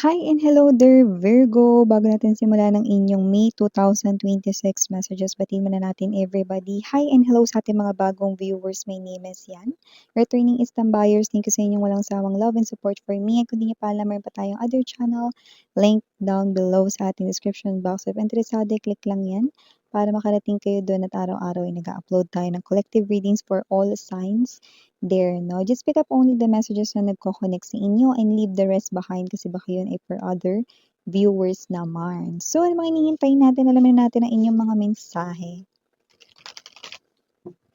Hi and hello there, Virgo! Bago natin simulan ng inyong May 2026 messages, batiin muna natin everybody. Hi and hello sa ating mga bagong viewers. My name is Yan. Returning Istam buyers, thank you sa inyong walang sawang love and support for me. Kung di niyo pa alam, mayroon pa tayong other channel. Link down below sa ating description box. If interesado, click lang yan para makarating kayo doon at araw-araw ay nag-upload tayo ng collective readings for all signs there, no? Just pick up only the messages na nagko-connect sa inyo and leave the rest behind kasi baka yun ay for other viewers naman. So, ano mga hinihintay natin? Alamin natin ang inyong mga mensahe.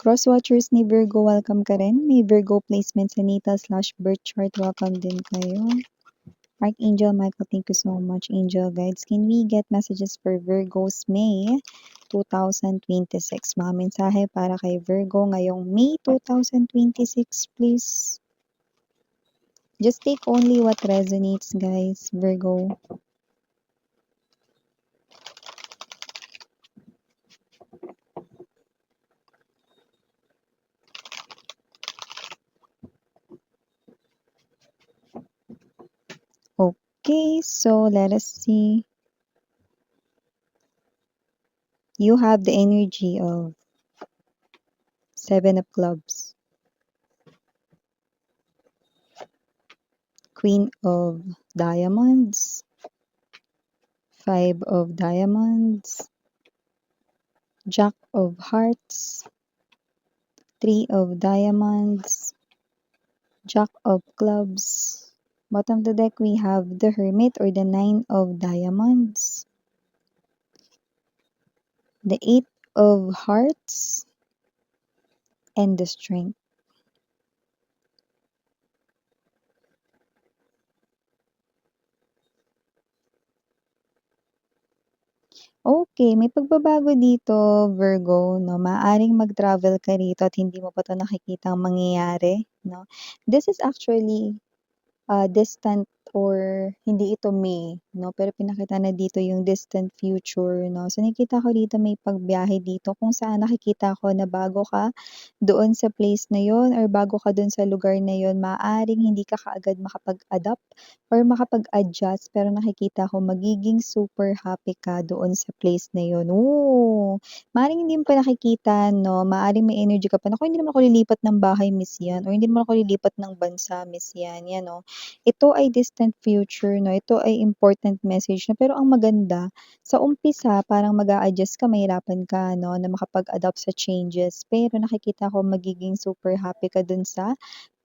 Cross-watchers ni Virgo, welcome ka rin. May Virgo placement sa natal/birth chart, welcome din kayo. Archangel Michael, thank you so much. Angel guides, can we get messages for Virgo's May 2026? Mga mensahe para kay Virgo ngayong May 2026, please. Just take only what resonates, guys, Virgo. Okay, so let us see. You have the energy of Seven of Clubs, Queen of Diamonds, Five of Diamonds, Jack of Hearts, Three of Diamonds, Jack of Clubs. Bottom of the deck, we have the Hermit or the Nine of Diamonds, the Eight of Hearts, and the Strength. Okay, may pagbabago dito, Virgo, no? Maaaring mag-travel ka rito at hindi mo pa 'to nakikitang mangyayari, no? This is actually distant or hindi ito May, no? Pero pinakita na dito yung distant future, no? So, nakikita ko dito may pagbiyahe dito kung saan nakikita ko na bago ka doon sa place na yon or bago ka doon sa lugar na yon, maaaring hindi ka kaagad makapag-adapt or makapag-adjust pero nakikita ko magiging super happy ka doon sa place na yon. Oo! Maaaring hindi mo pa nakikita, no? Maaaring may energy ka pa, "Naku, hindi naman ako lilipat ng bahay, Miss Yan," or "Hindi naman ako lilipat ng bansa, Miss Yan." Yan, no? Ito ay distant future, no? Ito ay important message, no? Pero ang maganda, sa umpisa, parang mag-a-adjust ka, mahirapan ka, no? Na makapag-adapt sa changes. Pero nakikita ko magiging super happy ka dun sa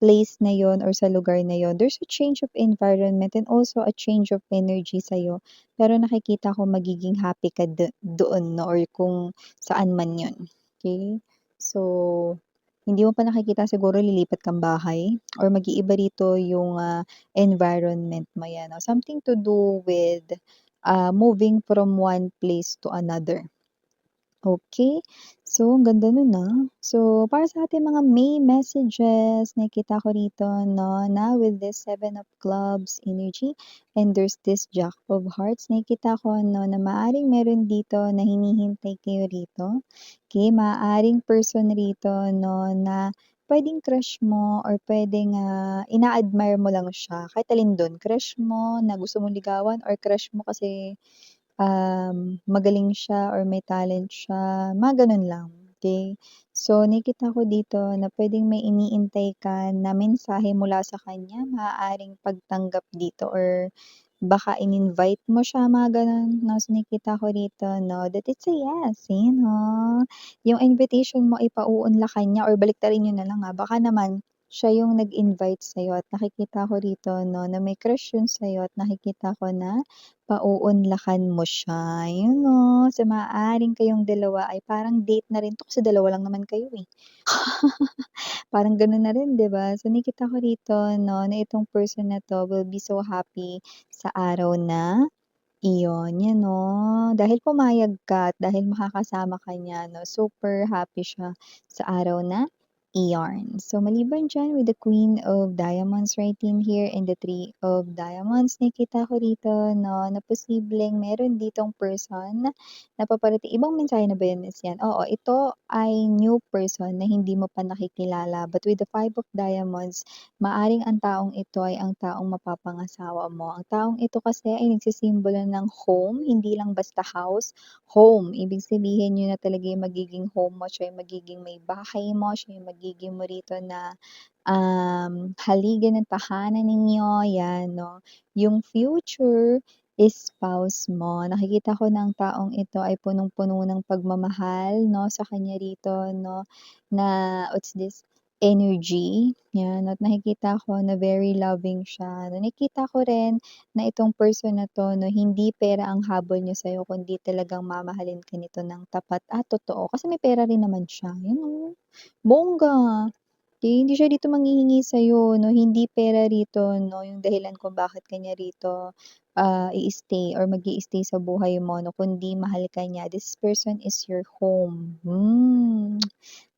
place na yon or sa lugar na yon. There's a change of environment and also a change of energy sa'yo. Pero nakikita ko magiging happy ka doon, no? Or kung saan man yon. Okay? So, hindi mo pa nakikita siguro lilipat kang bahay or mag-iiba rito yung environment mo yan. No? Something to do with moving from one place to another. Okay. So, ang ganda nun, So, para sa ating mga May messages, nakikita ko rito, no, na with this Seven of Clubs energy and there's this Jack of Hearts, nakikita ko, no, na maaaring meron dito na hinihintay kayo rito. Okay, maaaring person rito, no, na pwedeng crush mo or pwedeng ina-admire mo lang siya. Kahit alin dun, crush mo na gusto mong ligawan or crush mo kasi magaling siya or may talent siya, mga gano'n lang, okey? So, nakikita ko dito na puwedeng may iniintay ka na mensahe mula sa kanya, maaaring pagtanggap dito or baka in-invite mo siya, mga gano'n, 'no? So, nakikita ko rito, 'no, that it's a yes, ayan, yung invitation mo ay pauunlakan niya or baliktarin niyo na lang, baka naman siya yung nag-invite sa'yo at nakikita ko rito, 'no, na may crush yun sa'yo at nakikita ko na pauunlakan mo siya, yun, So, maaaring kayong dalawa ay parang date na rin 'to kasi dalawa lang naman kayo, eh. Parang gano'n na rin, 'di ba? So, nakikita ko rito, 'no, na itong person na 'to will be so happy sa araw na iyon, 'yan, 'no? Dahil pumayag ka at dahil makakasama ka niya, 'no, super happy siya sa araw na Yarn. So, maliban diyan with the Queen of Diamonds right in here and the Three of Diamonds, nakita ko rito 'no, na posibleng meron ditong person na paparating ibang mensahe na ba 'yan, Miss 'yan? Oo, ito ay new person na hindi mo pa nakikilala. But with the Five of Diamonds, maaring ang taong ito ay ang taong mapapangasawa mo. Ang taong ito kasi ay nagsisimbolo ng home, hindi lang basta house, home. Ibig sabihin yun na talaga yung magiging home mo, siya yung magiging may bahay mo, siya yung magiging mo rito na, haligan ng tahanan ninyo, 'yan 'no. Yung future spouse mo, nakikita ko na ang taong ito ay punong-puno ng pagmamahal 'no, sa kanya rito 'no, na what's this, energy, 'yan at nakikita ko na very loving siya. Nakikita ko rin na itong person na 'to 'no, hindi pera ang habol niya sa'yo kundi talagang mamahalin ka nito ng tapat at totoo. Kasi may pera rin naman siya, yun oh, bongga. Hindi siya dito manghihingi sa'yo 'no, hindi pera rito 'no, yung dahilan kung bakit ka niya rito, i-stay or mag-i-stay sa buhay mo 'no, kundi mahal ka niya. This person is your home.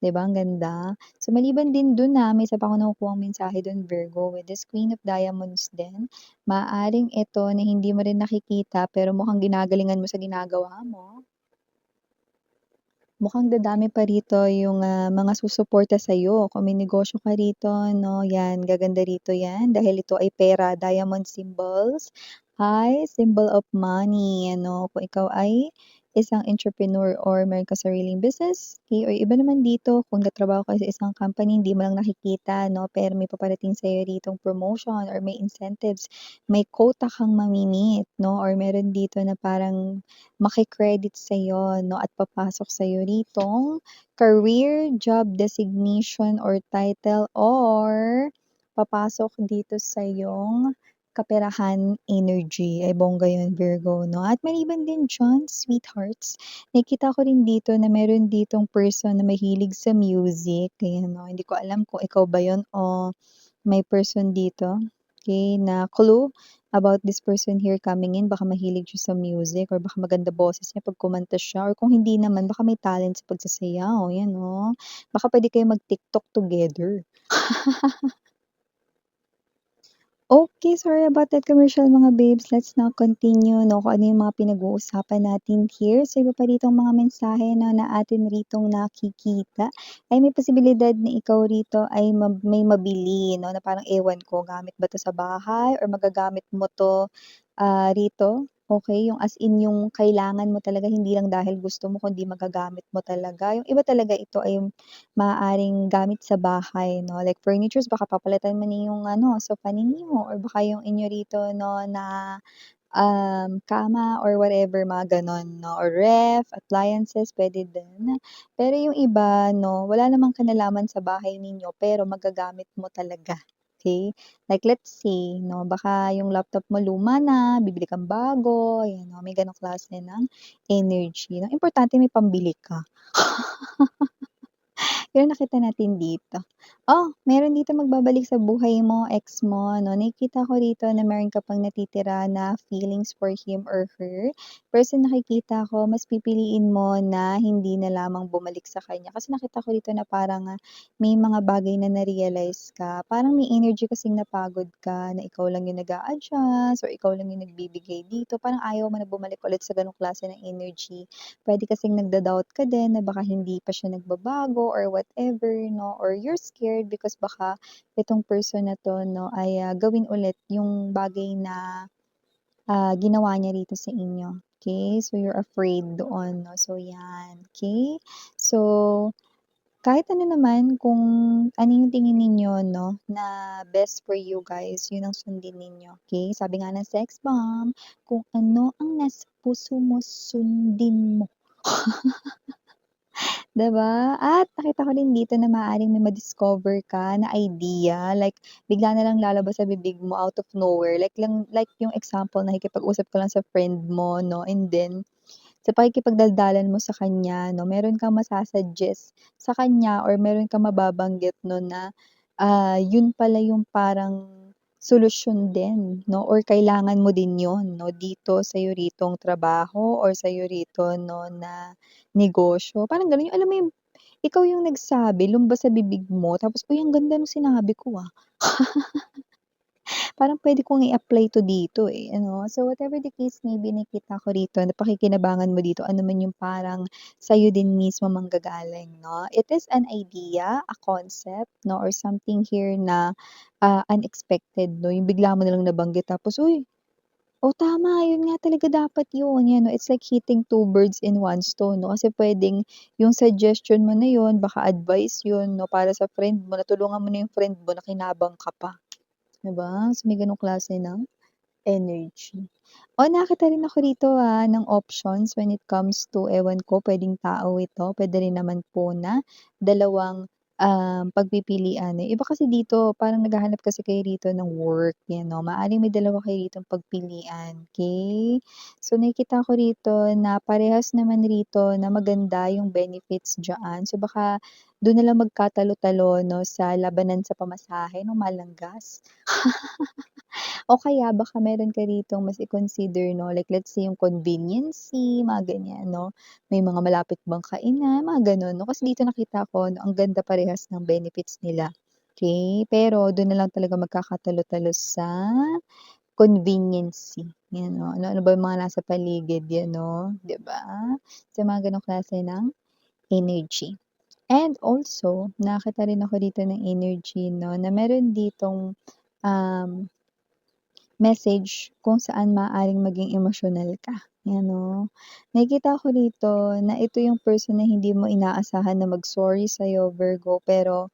'Di ba ang ganda? So, maliban din dun, may isa pa ako nakukuhang mensahe dun Virgo with this Queen of Diamonds din, maaaring ito na hindi mo rin nakikita pero mukhang ginagalingan mo sa ginagawa mo. Mukhang dadami pa rito yung, mga susuporta sa'yo. Kung may negosyo ka rito 'no, 'yan gaganda rito 'yan dahil ito ay pera, diamond symbols, ay symbol of money ano. Kung ikaw ay isang entrepreneur or meron kang sariling business, okey, or iba naman dito kung nagtatrabaho ka sa isang company hindi mo lang nakikita 'no, pero may paparating sa'yo ditong promotion or may incentives, may quota kang mami-meet 'no, or meron dito na parang maki-credit sa'yo 'no at papasok sa'yo ritong career, job designation or title or papasok dito sa iyong kaperahan energy. Ay bongga 'yun Virgo 'no. At maliban din diyan, sweethearts, nakikita ko rin dito na meron ditong person na mahilig sa music, ayan 'no. Hindi ko alam kung ikaw ba 'yun o may person dito, okey, na clue about this person here coming in. Baka mahilig siya sa music or baka maganda boses niya 'pag kumanta siya or kung hindi naman baka may talent sa pagsasayaw, 'yan oh. Baka puwede kayong mag-TikTok together. Okay, sorry about that commercial mga babes. Let's now continue 'no, kung ano yung mga pinag-uusapan natin here. So, iba pa ritong mga mensahe 'no, na atin ritong nakikita ay may posibilidad na ikaw rito ay may mabili 'no, na parang ewan ko gamit ba 'to sa bahay or magagamit mo 'to, rito, okey, yung as in yung kailangan mo talaga hindi lang dahil gusto mo kundi magagamit mo talaga. Yung iba talaga ito ay maaaring gamit sa bahay 'no, like furnitures baka papalitan mo na yung ano, sofa ninyo or baka yung inyo rito 'no na, kama or whatever mga gano'n 'no, or ref, appliances puwede din. Pero yung iba 'no, wala namang kinalaman sa bahay ninyo pero magagamit mo talaga, okey? Like let's say 'no, baka yung laptop mo luma na, bibili kang bago, ayan 'no, may gano'ng klase ng energy 'no, importante may pambili ka. Pero nakita natin dito. Oh, meron dito magbabalik sa buhay mo, ex mo 'no. Nakikita ko rito na meron ka pang natitira na feelings for him or her. Pero sa nakikita ko mas pipiliin mo na hindi na lamang bumalik sa kanya. Kasi nakita ko dito na parang, may mga bagay na na-realize ka. Parang may energy kasing napagod ka na ikaw lang yung nag-a-adjust or ikaw lang yung nagbibigay dito. Parang ayaw mo na bumalik ulit sa gano'ng klase ng energy. Puwede kasing nagda-doubt ka din na baka hindi pa siya nagbabago or whatever 'no, or you're scared because baka itong person na 'to 'no ay, gawin ulit yung bagay na, ginawa niya rito sa inyo, okey? So, you're afraid doon 'no, so 'yan, okey? So, kahit ano naman kung ano yung tingin ninyo 'no, na best for you guys, yun ang sundin ninyo, okey? Sabi nga ng sex bomb, "Kung ano ang nasa puso mo sundin mo." 'Di ba? At nakita ko din dito na maaaring may ma-discover ka na idea, like bigla na lang lalabas sa bibig mo out of nowhere, like yung example nakikipag-usap ka lang sa friend mo 'no, and then sa pakikipagdaldalan mo sa kanya 'no, meron kang masa-suggest sa kanya or meron kang mababanggit 'no na, yun pala yung parang solusyon din 'no or kailangan mo din yun 'no, dito sa'yo ritong trabaho or sa'yo rito 'no na negosyo, parang gano'n. Yung alam mo yung ikaw yung nagsabi, lumabas sa bibig mo tapos, "Uy, ang ganda nung sinabi ko, ah." Parang puwede kong i-apply 'to dito, eh, ano. So, whatever the case may be, nakita ko rito na pakikinabangan mo dito, ano man yung parang sa'yo din mismo manggagaling 'no. It is an idea, a concept 'no, or something here na, unexpected 'no, yung bigla mo nalang nabanggit tapos, "Uy, oh, tama yun nga talaga dapat yun." 'Yan 'no, it's like hitting two birds in one stone 'no, kasi puwedeng yung suggestion mo na yun baka advice yun 'no, para sa friend mo, natulungan mo na yung friend mo, nakinabang ka pa. 'Di ba? So, may gano'ng klase ng energy. O nakakita rin ako rito, ng options when it comes to ewan ko puwedeng tao ito, puwede rin naman po na dalawang, pagpipilian, eh. Iba kasi dito parang naghahanap kasi kayo rito ng work, 'yan 'no, maaaring may dalawa kayo ditong pagpilian, okey? So, nakikita ko rito na parehas naman rito na maganda yung benefits diyaan. So, baka dun na lang magkatalo-talo 'no, sa labanan sa pamasahe 'no, mahal ng gas. O kaya baka meron ka ditong mas i-consider 'no, like let's say yung conveniency, mga ganyan 'no. May mga malapit bang kainan, mga gano'n 'no. Kasi dito nakita ko 'no, ang ganda parehas ng benefits nila, okey. Pero dun na lang talaga magkakatalo-talo sa conveniency, 'yan 'no. Ano-ano ba yung mga nasa paligid 'yan 'no, 'di ba? Sa mga gano'ng klase ng energy. And also, nakakita rin ako dito ng energy 'no, na meron ditong, um message kung saan maaaring maging emosyonal ka, 'yan 'no. Nakikita ko rito na ito yung person na hindi mo inaasahan na mag-sorry sa'yo, Virgo, pero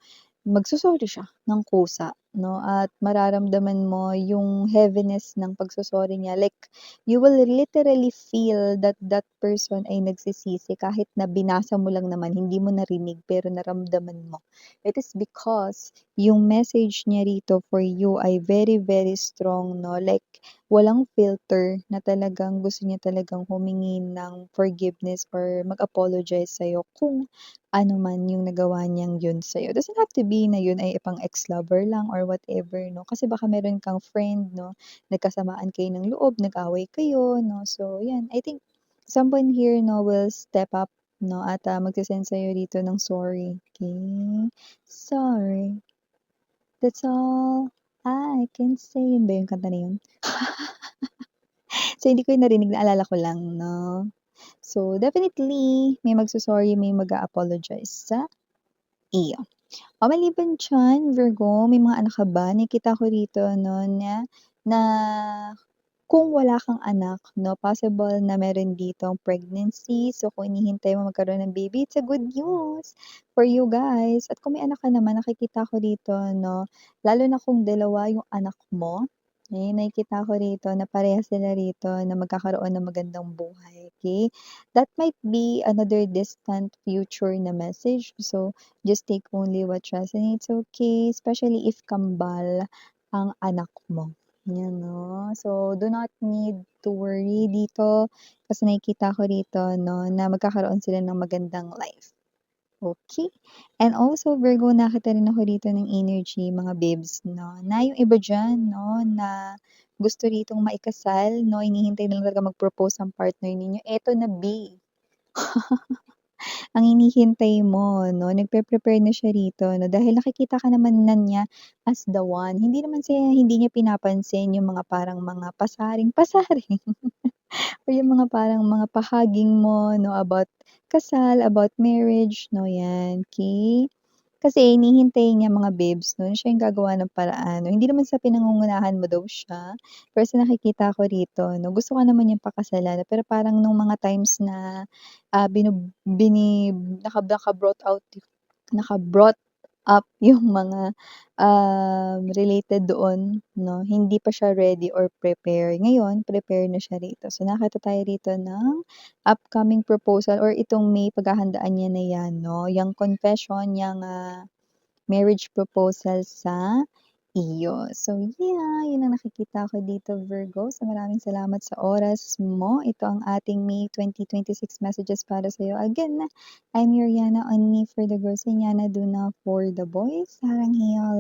magso-sorry siya ng kusa 'no, at mararamdaman mo yung heaviness ng pagso-sorry niya. Like, you will literally feel that that person ay nagsisisi kahit na binasa mo lang naman, hindi mo narinig, pero naramdaman mo. It is because yung message niya rito for you ay very, very strong 'no, like walang filter na talagang gusto niya talagang humingi ng forgiveness or mag-apologize sa'yo kung ano man yung nagawa niyang yun sa'yo. Doesn't have to be na yun ay pang ex-lover lang or whatever 'no, kasi baka meron kang friend 'no, nagkasamaan kayo ng loob, nag-away kayo 'no. So yan, I think someone here 'no will step up 'no at, magse-send sa'yo dito ng sorry, okey? Sorry, that's all I can say. Yun ba yung kanta na yun? So, hindi ko yun narinig, naalala ko lang 'no. So, definitely may magso-sorry, may mag-a-apologize sa iyo. O maliban diyan, Virgo, may mga anak ka ba? Nakikita ko rito 'no na na kung wala kang anak 'no, possible na meron ditong pregnancy. So, kung hinihintay mo magkaroon ng baby, it's a good news for you guys. At kung may anak ka naman, nakikita ko rito 'no, lalo na kung dalawa yung anak mo, eh, nakikita ko rito na parehas sila rito na magkakaroon ng magandang buhay, okey? That might be another distant future na message. So, just take only what resonates, okey? Especially if kambal ang anak mo. 'Yan 'no. So, do not need to worry dito kasi nakikita ko rito 'no, na magkakaroon sila ng magandang life, okey? And also Virgo, nakita rin ako dito ng energy mga babes 'no, na yung iba diyan 'no, na gusto ritong maikasal 'no, hinihintay na lang talaga mag-propose ang partner ninyo, eto na B. Ang hinihintay mo 'no, nagpe-prepare na siya rito 'no, dahil nakikita ka naman na niya as the one. Hindi niya pinapansin yung mga parang mga pasaring-pasaring o yung mga parang mga pahaging mo 'no, about kasal, about marriage 'no, 'yan, okey? Kasi hinihintay niya mga babes 'no, na siya yung gagawa ng paraan 'no, hindi naman sa pinangungunahan mo daw siya, pero sa nakikita ko rito 'no, gusto ka naman niyang pakasalan pero parang nung mga times na, ah, binu bini naka-brought up yung mga, related doon 'no, hindi pa siya ready or prepare. Ngayon, prepare na siya rito. So, nakita tayo rito ng upcoming proposal or itong may paghahandaan niya na 'yan 'no, yang confession, yang, marriage proposal sa iyo. So yeah, yun ang nakikita ko dito, Virgo. So maraming salamat sa oras mo. Ito ang ating May 2026 messages para sa'yo. Again, I'm your Yana, only for the girls and Yana Duna for the boys. Sarang hiyo.